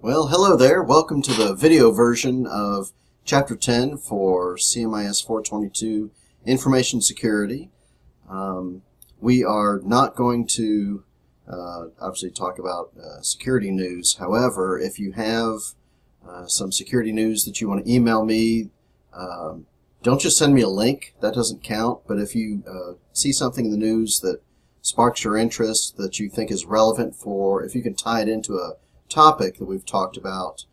Well, hello there. Welcome to the video version of Chapter 10 for CMIS422 Information Security. We are not going to obviously talk about security news. However, if you have some security news that you want to email me, don't just send me a link. That doesn't count. But if you see something in the news that sparks your interest, that you think is relevant if you can tie it into a topic that we've talked about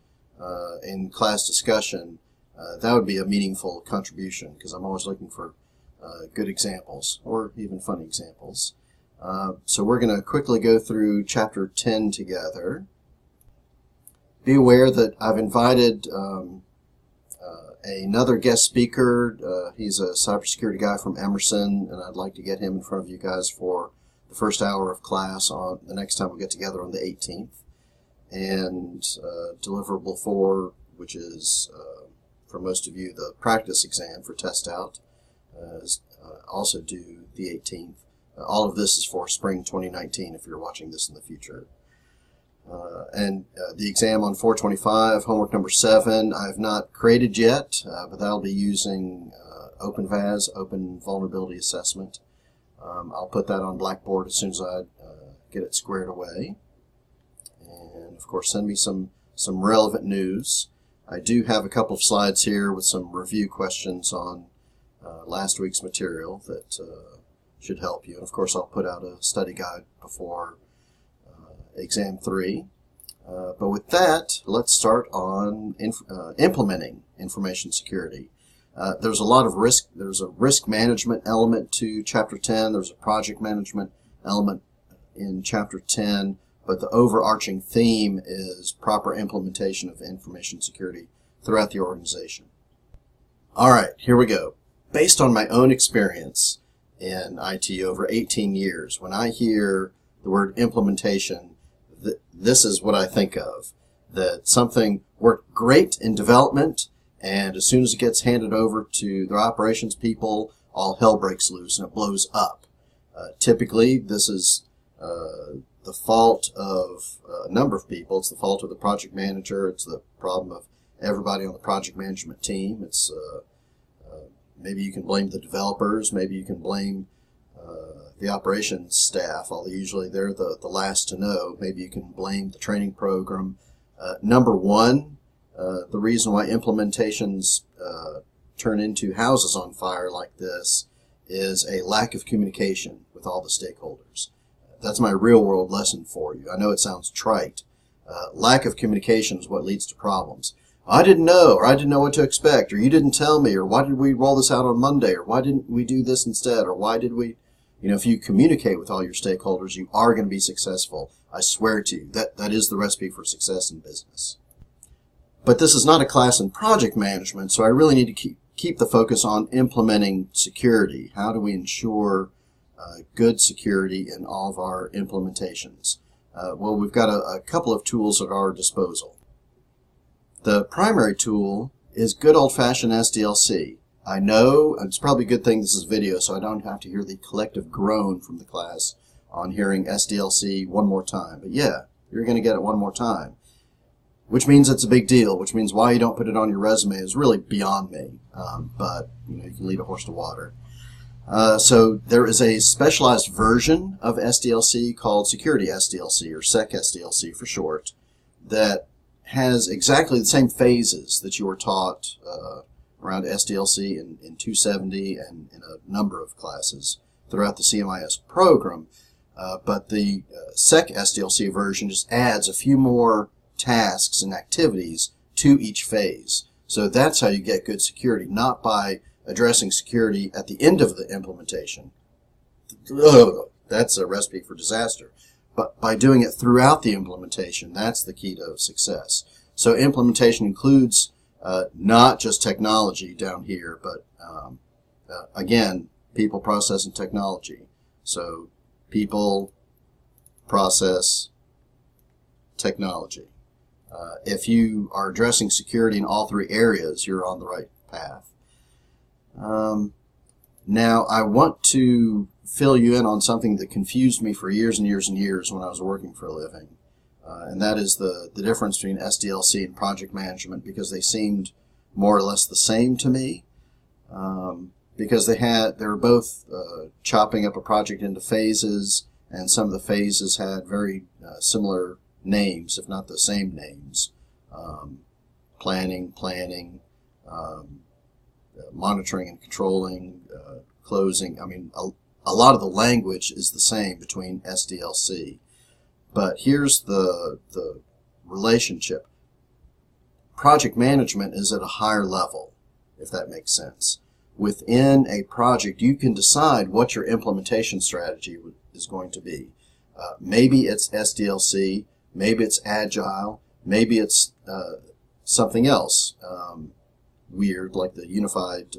in class discussion, that would be a meaningful contribution, because I'm always looking for good examples or even funny examples. So we're going to quickly go through Chapter 10 together. Be aware that I've invited another guest speaker. He's a cybersecurity guy from Emerson, and I'd like to get him in front of you guys for the first hour of class on the next time we get together on the 18th. And deliverable 4, which is for most of you the practice exam for test out, is also due the 18th. All of this is for spring 2019 if you're watching this in the future. And the exam on 425, homework number 7, I have not created yet, but that'll be using OpenVAS, Open Vulnerability Assessment. I'll put that on Blackboard as soon as I get it squared away. And of course, send me some relevant news. I do have a couple of slides here with some review questions on last week's material that should help you. And of course, I'll put out a study guide before exam 3. But with that, let's start on implementing information security. There's a lot of risk. There's a risk management element to Chapter 10. There's a project management element in Chapter 10. But the overarching theme is proper implementation of information security throughout the organization. All right, here we go. Based on my own experience in IT over 18 years, when I hear the word implementation, this is what I think of. That something worked great in development, and as soon as it gets handed over to the operations people, all hell breaks loose and it blows up. Typically, this is the fault of a number of people. It's the fault of the project manager. It's the problem of everybody on the project management team. It's maybe you can blame the developers. Maybe you can blame the operations staff, although usually they're the last to know. Maybe you can blame the training program. Number one, the reason why implementations turn into houses on fire like this is a lack of communication with all the stakeholders. That's my real-world lesson for you. I know it sounds trite. Lack of communication is what leads to problems. I didn't know, or I didn't know what to expect, or you didn't tell me, or why did we roll this out on Monday, or why didn't we do this instead, or why did we... if you communicate with all your stakeholders, you are going to be successful. I swear to you, that is the recipe for success in business. But this is not a class in project management, so I really need to keep the focus on implementing security. How do we ensure good security in all of our implementations? Well, we've got a couple of tools at our disposal. The primary tool is good old-fashioned SDLC. I know it's probably a good thing this is video, so I don't have to hear the collective groan from the class on hearing SDLC one more time. But yeah, you're going to get it one more time, which means it's a big deal, which means why you don't put it on your resume is really beyond me. But you can lead a horse to water. So there is a specialized version of SDLC called Security SDLC, or SEC SDLC for short, that has exactly the same phases that you were taught around SDLC in 270 and in a number of classes throughout the CMIS program. But the SEC SDLC version just adds a few more tasks and activities to each phase. So that's how you get good security, not by addressing security at the end of the implementation. That's a recipe for disaster. But by doing it throughout the implementation, that's the key to success. So implementation includes not just technology down here, but again, people, process, and technology. So people, process, technology. If you are addressing security in all three areas, you're on the right path. Now, I want to fill you in on something that confused me for years and years and years when I was working for a living. and that is the difference between SDLC and project management, because they seemed more or less the same to me, because they were both chopping up a project into phases, and some of the phases had very similar names, if not the same names. Planning, monitoring and controlling, closing. I mean, a lot of the language is the same between SDLC. But here's the relationship. Project management is at a higher level, if that makes sense. Within a project, you can decide what your implementation strategy is going to be. Maybe it's SDLC, maybe it's Agile, maybe it's something else weird, like the unified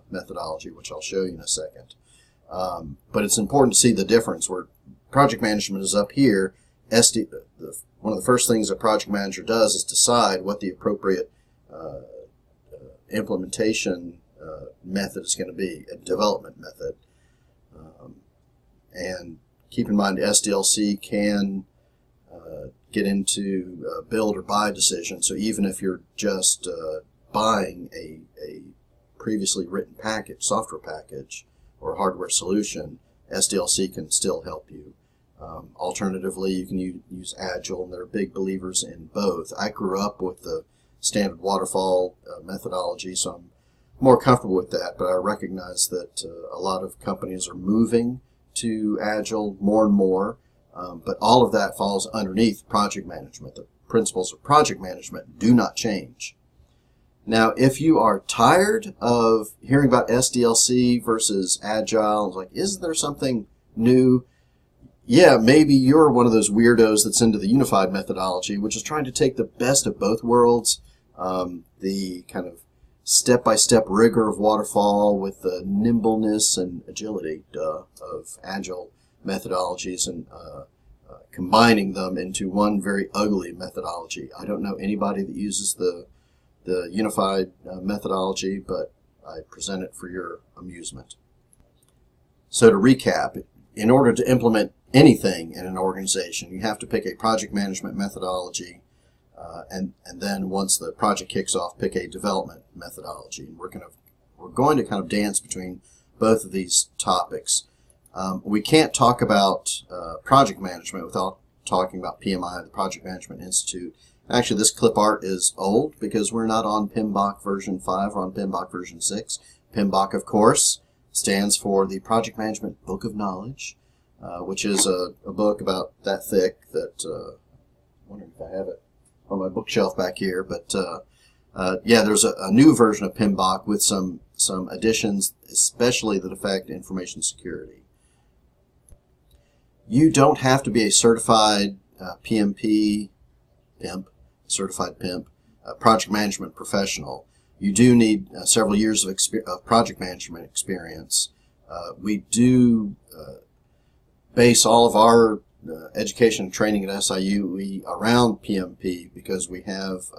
methodology, which I'll show you in a second. But it's important to see the difference where project management is up here. One of the first things a project manager does is decide what the appropriate implementation method is going to be, a development method. And keep in mind, SDLC can get into build or buy decisions. So even if you're just buying a previously written package, software package, or hardware solution, SDLC can still help you. Alternatively, you can use Agile, and they're big believers in both. I grew up with the standard waterfall methodology, so I'm more comfortable with that, but I recognize that a lot of companies are moving to Agile more and more, but all of that falls underneath project management. The principles of project management do not change. Now, if you are tired of hearing about SDLC versus Agile, like, isn't there something new? Yeah, maybe you're one of those weirdos that's into the unified methodology, which is trying to take the best of both worlds, the kind of step-by-step rigor of waterfall with the nimbleness and agility of Agile methodologies, and combining them into one very ugly methodology. I don't know anybody that uses the unified methodology, but I present it for your amusement. So to recap, in order to implement anything in an organization, you have to pick a project management methodology, and then once the project kicks off, pick a development methodology. And we're going to kind of dance between both of these topics. We can't talk about project management without talking about PMI, the Project Management Institute. Actually, this clip art is old because we're not on PMBOK version 5, we're on PMBOK version 6. PMBOK, of course, stands for the Project Management Book of Knowledge, which is a book about that thick that, I'm wondering if I have it on my bookshelf back here, but yeah, there's a new version of PMBOK with some additions, especially that affect information security. You don't have to be a certified certified PIMP, project management professional. You do need several years of project management experience. We do base all of our education and training at SIU around PMP, because we have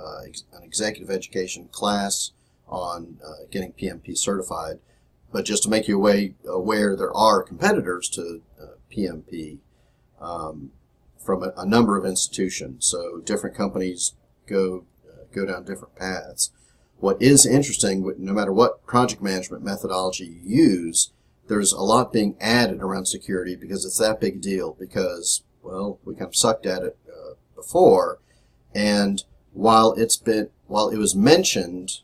an executive education class on getting PMP certified. But just to make you aware, there are competitors to PMP from a number of institutions. So different companies go down different paths. What is interesting, no matter what project management methodology you use, there's a lot being added around security, because it's that big deal, because, well, we kind of sucked at it before, and while it was mentioned,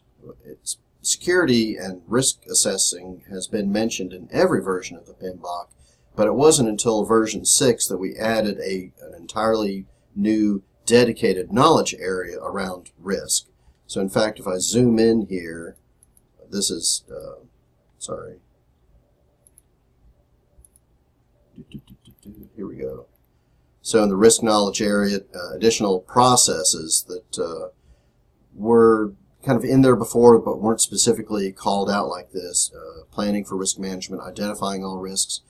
security and risk assessing has been mentioned in every version of the PMBOK, but it wasn't until version 6 that we added an entirely new dedicated knowledge area around risk. So in fact, if I zoom in here, this is, sorry. Here we go. So in the risk knowledge area, additional processes that were kind of in there before but weren't specifically called out like this. Planning for risk management, identifying all risks,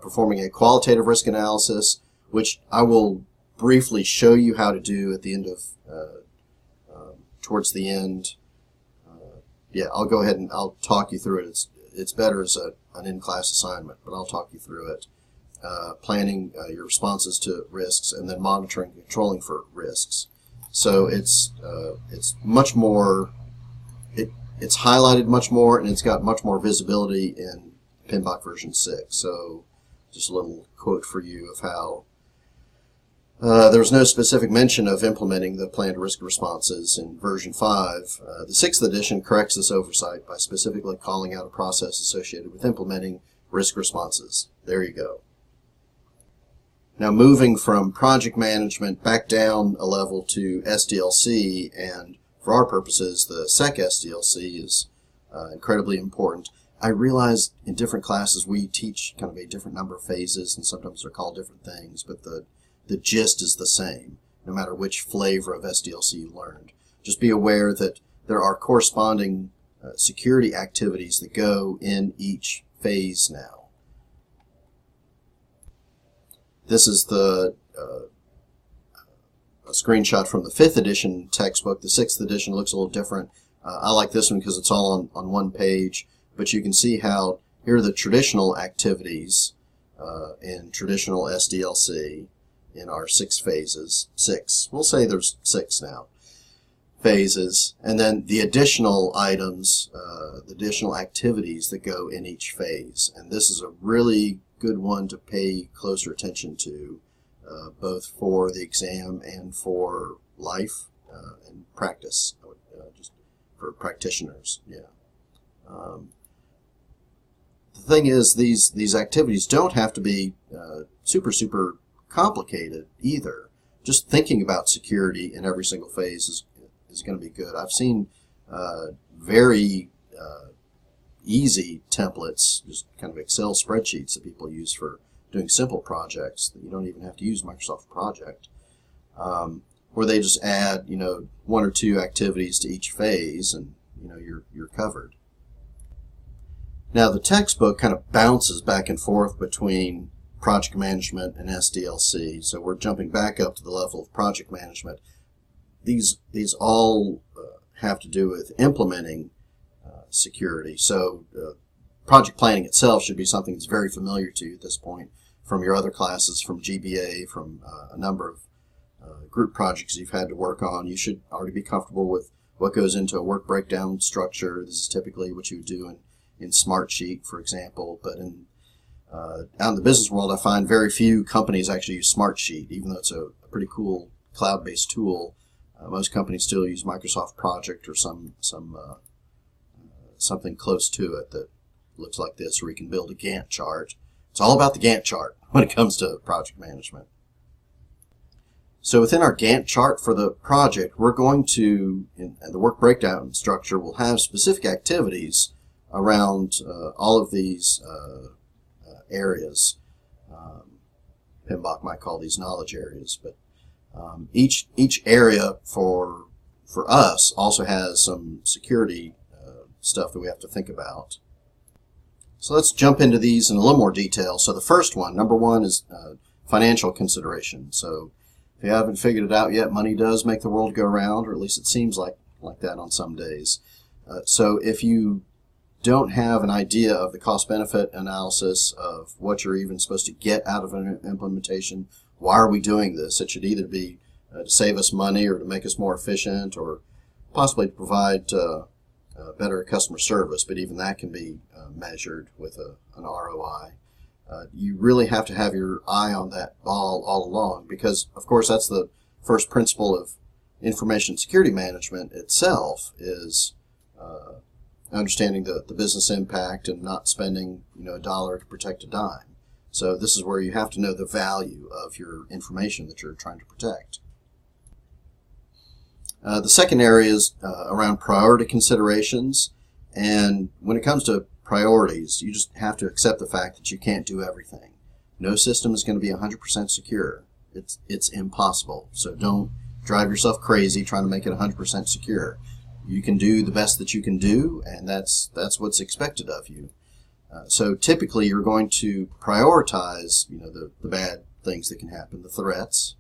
performing a qualitative risk analysis, which I will briefly show you how to do at the end of, towards the end. Yeah, I'll go ahead and I'll talk you through it. It's better as an in-class assignment, but I'll talk you through it. planning your responses to risks, and then monitoring and controlling for risks. So it's much more, it's highlighted much more, and it's got much more visibility in PMBOK version 6. So just a little quote for you of how there was no specific mention of implementing the planned risk responses in version 5. The 6th edition corrects this oversight by specifically calling out a process associated with implementing risk responses. There you go. Now moving from project management back down a level to SDLC, and for our purposes the SEC SDLC is incredibly important. I realize in different classes we teach kind of a different number of phases, and sometimes they're called different things, but the gist is the same, no matter which flavor of SDLC you learned. Just be aware that there are corresponding security activities that go in each phase now. This is a screenshot from the 5th edition textbook. The 6th edition looks a little different. I like this one because it's all on one page, but you can see how here are the traditional activities in traditional SDLC in our 6 phases. 6. We'll say there's 6 now. Phases, and then the additional items, the additional activities that go in each phase. And this is a really good one to pay closer attention to, both for the exam and for life and practice, just for practitioners. Yeah. The thing is, these activities don't have to be super complicated either. Just thinking about security in every single phase is going to be good. I've seen very easy templates, just kind of Excel spreadsheets that people use for doing simple projects that you don't even have to use Microsoft Project, where they just add 1 or 2 activities to each phase, and you're covered. Now the textbook kind of bounces back and forth between project management and SDLC, so we're jumping back up to the level of project management. These all have to do with implementing security. So project planning itself should be something that's very familiar to you at this point from your other classes, from GBA, from a number of group projects you've had to work on. You should already be comfortable with what goes into a work breakdown structure. This is typically what you would do in Smartsheet, for example. But out in the business world, I find very few companies actually use Smartsheet, even though it's a pretty cool cloud-based tool. Most companies still use Microsoft Project or something close to it that looks like this, where you can build a Gantt chart. It's all about the Gantt chart when it comes to project management. So within our Gantt chart for the project, we're going to, in the work breakdown structure, will have specific activities around all of these areas. PMBOK might call these knowledge areas, but each area for us also has some security stuff that we have to think about. So let's jump into these in a little more detail. So the first one, number 1, is financial consideration. So if you haven't figured it out yet, money does make the world go round, or at least it seems like that on some days. So if you don't have an idea of the cost-benefit analysis of what you're even supposed to get out of an implementation, why are we doing this? It should either be to save us money or to make us more efficient, or possibly to provide better customer service, but even that can be measured with an ROI. You really have to have your eye on that ball all along, because of course that's the first principle of information security management itself, is understanding the business impact and not spending a dollar to protect a dime. So this is where you have to know the value of your information that you're trying to protect. The second area is around priority considerations, and when it comes to priorities, you just have to accept the fact that you can't do everything. No system is going to be 100% secure. It's impossible. So don't drive yourself crazy trying to make it 100% secure. You can do the best that you can do, and that's what's expected of you. So typically you're going to prioritize the bad things that can happen, the threats,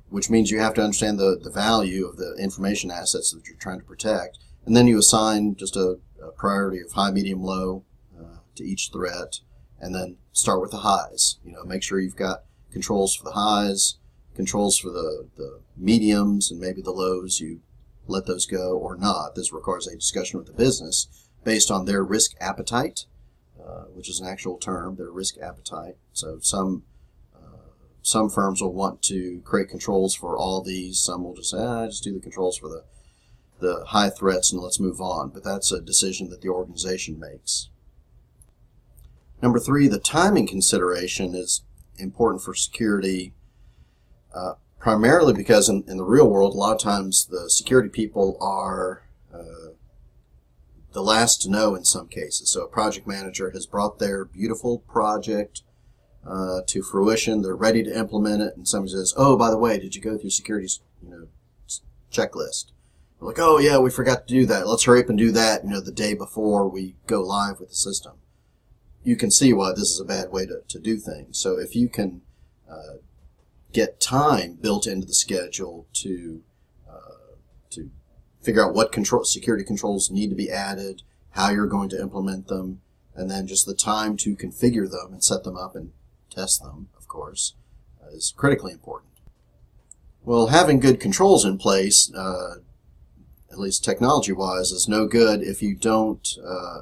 which means you have to understand the value of the information assets that you're trying to protect, and then you assign just a priority of high, medium, low to each threat, and then start with the highs. Make sure you've got controls for the highs, controls for the mediums, and maybe the lows. You let those go or not. This requires a discussion with the business based on their risk appetite, which is an actual term, their risk appetite. So some firms will want to create controls for all these. Some will just say, just do the controls for the high threats and let's move on. But that's a decision that the organization makes. Number 3, the timing consideration is important for security, primarily because in the real world, a lot of times the security people are the last to know in some cases. So a project manager has brought their beautiful project to fruition. They're ready to implement it, and somebody says, "Oh, by the way, did you go through security's checklist?" They're like, "Oh yeah, we forgot to do that. Let's hurry up and do that the day before we go live with the system." You can see why this is a bad way to do things. So if you can get time built into the schedule to figure out what security controls need to be added, how you're going to implement them, and then just the time to configure them and set them up and test them, of course, is critically important. Well, having good controls in place, at least technology-wise, is no good if you don't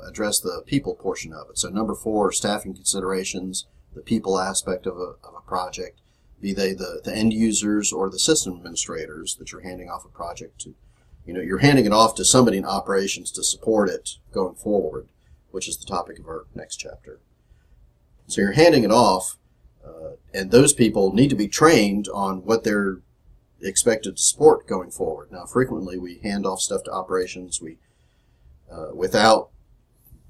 address the people portion of it. So number 4, staffing considerations, the people aspect of a project, be they the end users or the system administrators that you're handing off a project to. You're handing it off to somebody in operations to support it going forward, which is the topic of our next chapter. So you're handing it off, and those people need to be trained on what they're expected to support going forward. Now, frequently we hand off stuff to operations without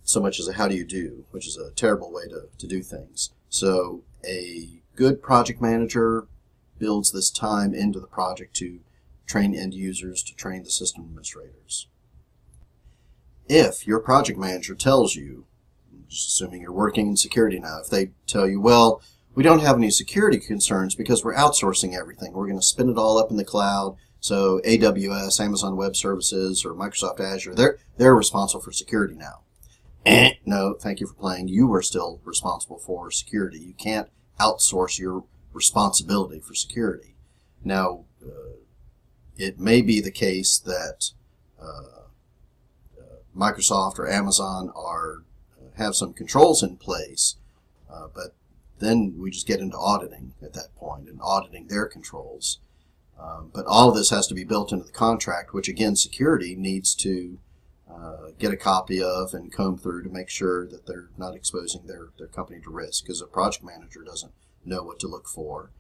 so much as a how do you do, which is a terrible way to do things. So a good project manager builds this time into the project to train end users, to train the system administrators. If your project manager tells you, just assuming you're working in security now, if they tell you, well, we don't have any security concerns because we're outsourcing everything. We're going to spin it all up in the cloud. So AWS, Amazon Web Services, or Microsoft Azure, they're responsible for security now. No, thank you for playing. You are still responsible for security. You can't outsource your responsibility for security. Now, it may be the case that Microsoft or Amazon have some controls in place, but then we just get into auditing at that point and auditing their controls. But all of this has to be built into the contract, which again, security needs to get a copy of and comb through to make sure that they're not exposing their company to risk, because a project manager doesn't know what to look for.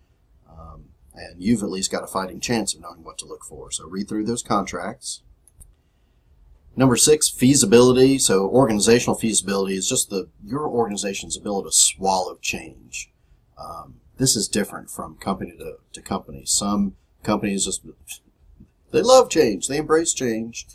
And you've at least got a fighting chance of knowing what to look for. So read through those contracts. Number 6, feasibility. So organizational feasibility is just your organization's ability to swallow change. This is different from company to company. Some companies they love change. They embrace change.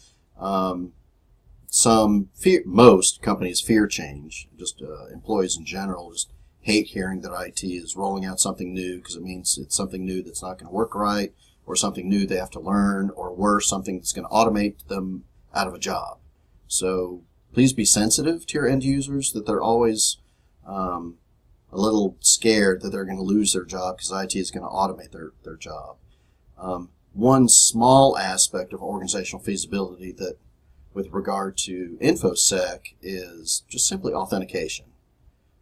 Most companies fear change. Just employees in general just hate hearing that IT is rolling out something new, because it means it's something new that's not going to work right, or something new they have to learn, or worse, something that's going to automate them out of a job. So please be sensitive to your end users, that they're always a little scared that they're going to lose their job because IT is going to automate their job. One small aspect of organizational feasibility that with regard to InfoSec is just simply authentication.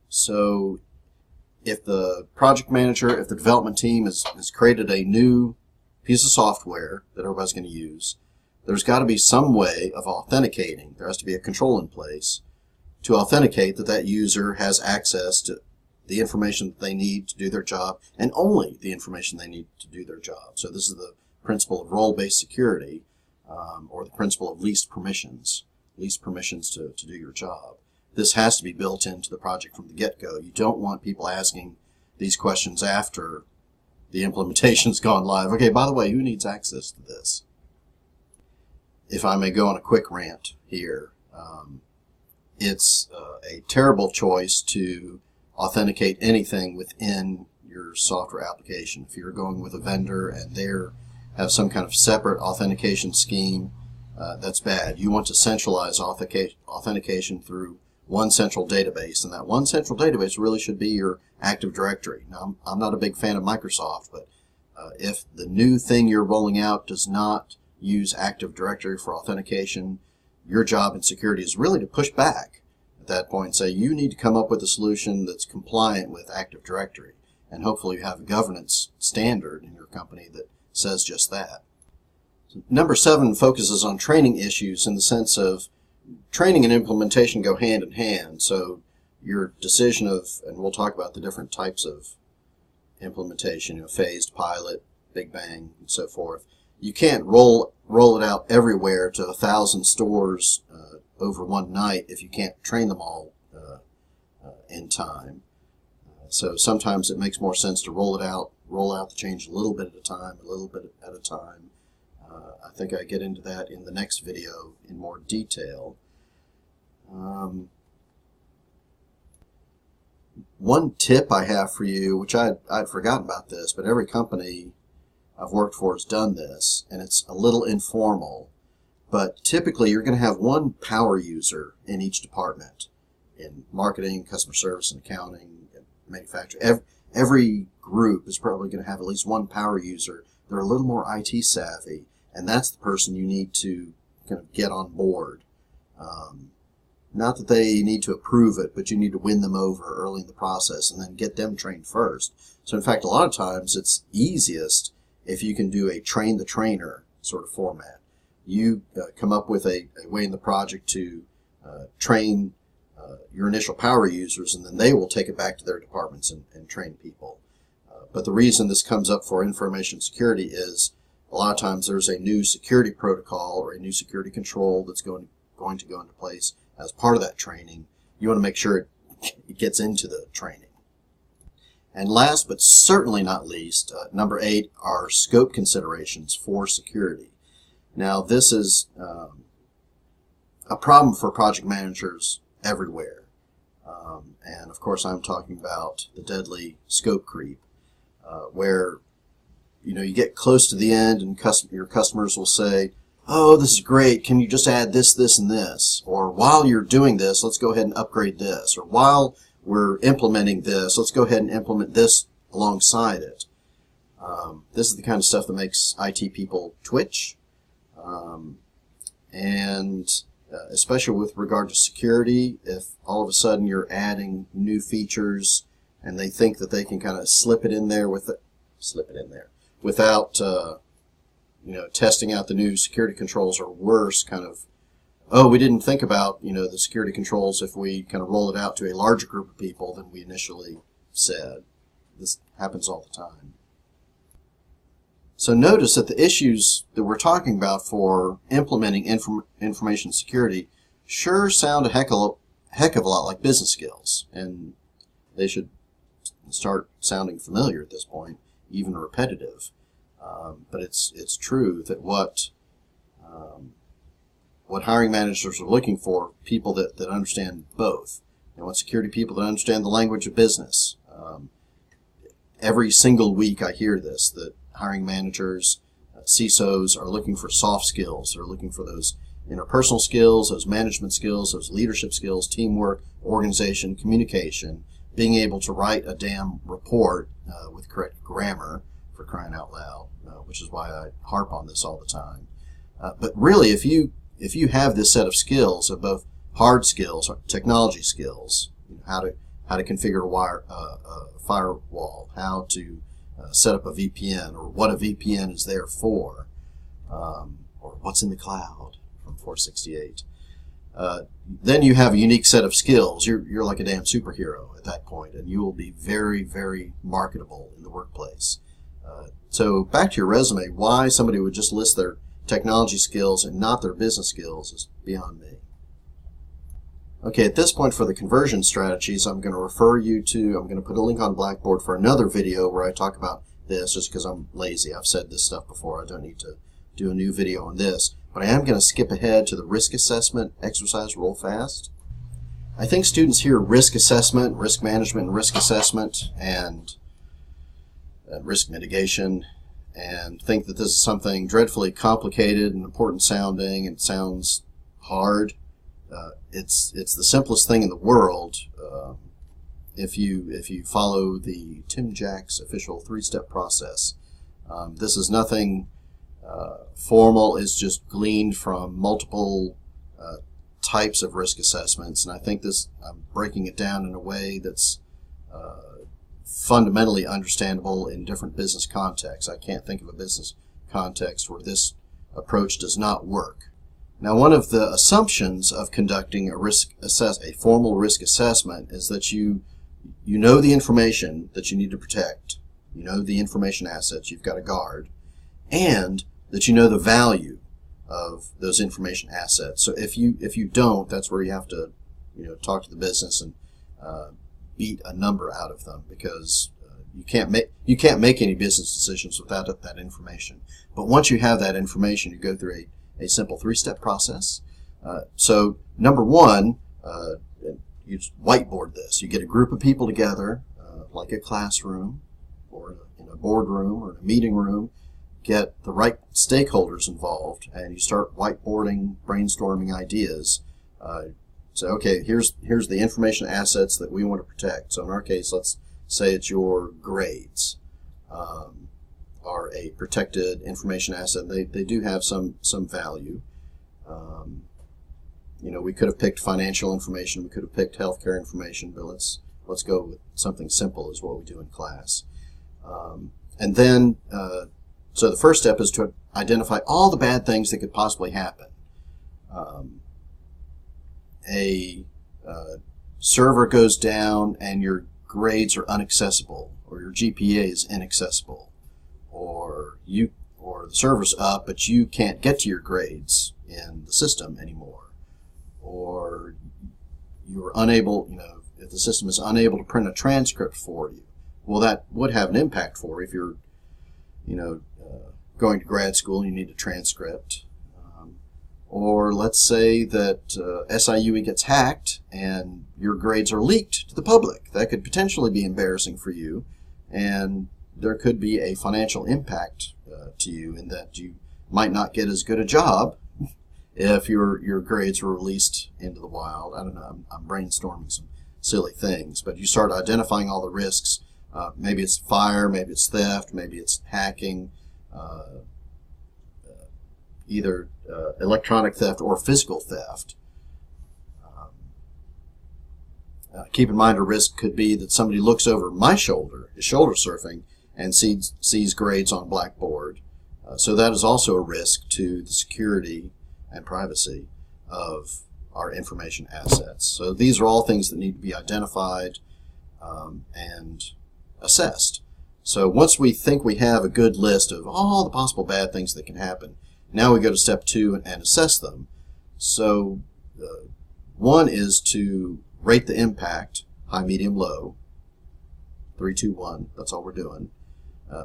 So if the project manager, if the development team has created a new piece of software that everybody's going to use, there's got to be some way of authenticating. There has to be a control in place to authenticate that user has access to the information that they need to do their job, and only the information they need to do their job. So this is the principle of role-based security, or the principle of least permissions to do your job. This has to be built into the project from the get-go. You don't want people asking these questions after the implementation's gone live. Okay, by the way, who needs access to this? If I may go on a quick rant here, it's a terrible choice to authenticate anything within your software application. If you're going with a vendor and they have some kind of separate authentication scheme, that's bad. You want to centralize authentication through one central database, and that one central database really should be your Active Directory. Now, I'm not a big fan of Microsoft, but if the new thing you're rolling out does not use Active Directory for authentication, your job in security is really to push back at that point and say you need to come up with a solution that's compliant with Active Directory. And hopefully you have a governance standard in your company that says just that. Number 7 focuses on training issues in the sense of training and implementation go hand in hand. So your decision of, and we'll talk about the different types of implementation, phased, pilot, big bang, and so forth. You can't roll it out everywhere to 1,000 stores over one night if you can't train them all in time. So sometimes it makes more sense to roll out the change a little bit at a time, I think I get into that in the next video in more detail. One tip I have for you, which I'd forgotten about this, but every company I've worked for has done this, and it's a little informal, but typically you're going to have one power user in each department, in marketing, customer service, and accounting, and manufacturing. Every group is probably going to have at least one power user. They're a little more IT savvy, and that's the person you need to kind of get on board. Not that they need to approve it, but you need to win them over early in the process and then get them trained first. So in fact, a lot of times it's easiest if you can do a train the trainer sort of format. You come up with a way in the project to train your initial power users, and then they will take it back to their departments and train people. But the reason this comes up for information security is a lot of times there's a new security protocol or a new security control that's going to go into place as part of that training. You want to make sure it gets into the training. And last but certainly not least, number 8 are scope considerations for security. Now this is a problem for project managers everywhere. And of course I'm talking about the deadly scope creep, where you get close to the end and your customers will say, oh, this is great, can you just add this, this, and this? Or while you're doing this, let's go ahead and upgrade this. Or while we're implementing this, let's go ahead and implement this alongside it. This is the kind of stuff that makes IT people twitch. And especially with regard to security, if all of a sudden you're adding new features and they think that they can kind of slip it in there without testing out the new security controls, or worse, kind of, oh, we didn't think about the security controls if we kind of roll it out to a larger group of people than we initially said. This happens all the time. So notice that the issues that we're talking about for implementing information security sure sound a heck of a lot like business skills, and they should start sounding familiar at this point, even repetitive. But it's true that what hiring managers are looking for, people that understand both. They want security people that understand the language of business. Every single week I hear this, that hiring managers, CISOs are looking for soft skills. They're looking for those interpersonal skills, those management skills, those leadership skills, teamwork, organization, communication, being able to write a damn report with correct grammar, for crying out loud, which is why I harp on this all the time. But really, if you have this set of skills, of both hard skills, technology skills, how to configure a firewall, how to set up a VPN, or what a VPN is there for, or what's in the cloud from 468. Then you have a unique set of skills. You're like a damn superhero at that point, and you will be very, very marketable in the workplace. So back to your resume, why somebody would just list their technology skills and not their business skills is beyond me. Okay, at this point for the conversion strategies, I'm going to refer you to, I'm going to put a link on Blackboard for another video where I talk about this, just because I'm lazy. I've said this stuff before. I don't need to do a new video on this. But I am going to skip ahead to the risk assessment exercise real fast. I think students hear risk assessment, risk management, and risk assessment, and risk mitigation, and think that this is something dreadfully complicated and important sounding and sounds hard. it's the simplest thing in the world if you follow the Tim Jack's official 3-step process. This is nothing formal. It's just gleaned from multiple types of risk assessments, and I think I'm breaking it down in a way that's fundamentally understandable in different business contexts. I can't think of a business context where this approach does not work. Now, one of the assumptions of conducting a formal risk assessment is that you know the information that you need to protect, you know the information assets you've got to guard, and that you know the value of those information assets. So if you don't, that's where you have to talk to the business and beat a number out of them, because you can't make any business decisions without that information. But once you have that information, you go through a simple 3-step process. So number one, you whiteboard this. You get a group of people together, like a classroom or in a boardroom or a meeting room. Get the right stakeholders involved, and you start whiteboarding, brainstorming ideas. So, okay, here's the information assets that we want to protect. So in our case, let's say it's your grades are a protected information asset. They do have some value. We could have picked financial information, we could have picked healthcare information, but let's go with something simple is what we do in class. And then so the first step is to identify all the bad things that could possibly happen. A server goes down and your grades are inaccessible, or your GPA is inaccessible, or the server's up but you can't get to your grades in the system anymore, or you're unable, if the system is unable to print a transcript for you. Well, that would have an impact for you if you're going to grad school and you need a transcript. Or let's say that SIUE gets hacked and your grades are leaked to the public. That could potentially be embarrassing for you, and there could be a financial impact to you in that you might not get as good a job if your grades were released into the wild. I don't know, I'm brainstorming some silly things, but you start identifying all the risks. Maybe it's fire, maybe it's theft, maybe it's hacking, either electronic theft or physical theft. Keep in mind, a risk could be that somebody looks over my shoulder, is shoulder surfing, and sees grades on Blackboard. So that is also a risk to the security and privacy of our information assets. So these are all things that need to be identified and assessed. So once we think we have a good list of all the possible bad things that can happen, now we go to step 2 and assess them. So one is to rate the impact, high, medium, low, 3, 2, 1. That's all we're doing.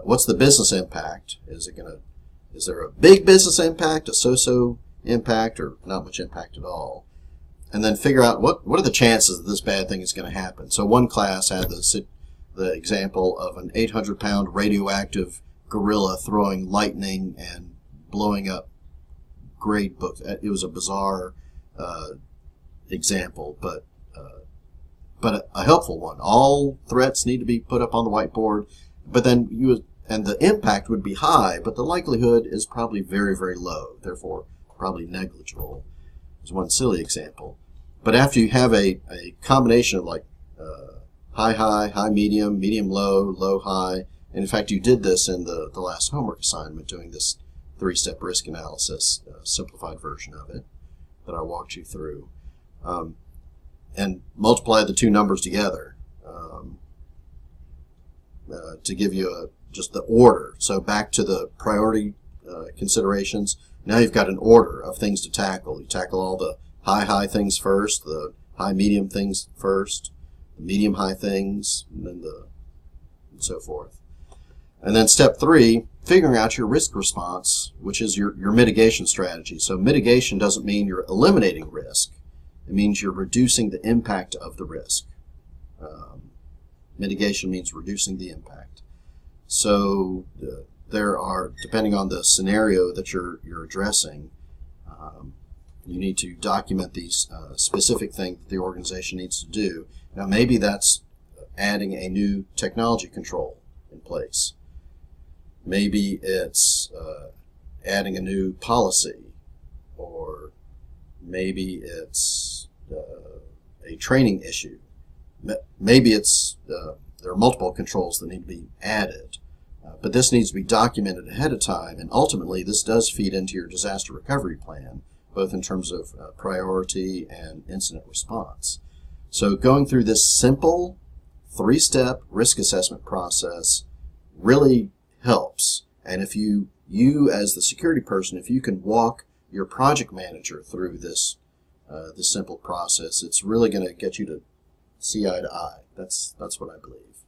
What's the business impact? Is there a big business impact, a so-so impact, or not much impact at all? And then figure out what are the chances that this bad thing is going to happen. So one class had the example of an 800-pound radioactive gorilla throwing lightning and blowing up grade books. It was a bizarre example, but a helpful one. All threats need to be put up on the whiteboard, but then the impact would be high, but the likelihood is probably very, very low, therefore probably negligible. Is one silly example. But after you have a combination of like high, medium, low, high, and in fact you did this in the last homework assignment, doing this 3-step risk analysis, simplified version of it that I walked you through, and multiply the two numbers together to give you just the order. So back to the priority considerations. Now you've got an order of things to tackle. You tackle all the high things first, the high medium things first, the medium high things, and then and so forth. And then step 3, figuring out your risk response, which is your mitigation strategy. So mitigation doesn't mean you're eliminating risk. It means you're reducing the impact of the risk. Mitigation means reducing the impact. So there are, depending on the scenario that you're addressing, You need to document these specific things that the organization needs to do. Now, maybe that's adding a new technology control in place. Maybe it's adding a new policy, or maybe it's a training issue. Maybe it's there are multiple controls that need to be added, but this needs to be documented ahead of time, and ultimately this does feed into your disaster recovery plan, both in terms of priority and incident response. So going through this simple 3-step risk assessment process really helps. And if you as the security person, if you can walk your project manager through this simple process, it's really going to get you to see eye to eye. That's what I believe.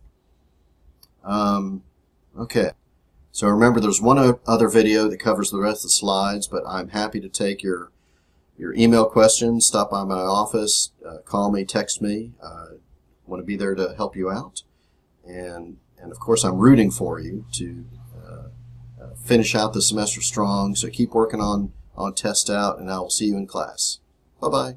Okay. So remember, there's one other video that covers the rest of the slides, but I'm happy to take your email questions. Stop by my office, call me, text me. Want to be there to help you out. And of course, I'm rooting for you to finish out the semester strong. So keep working on test out, and I will see you in class. Bye-bye.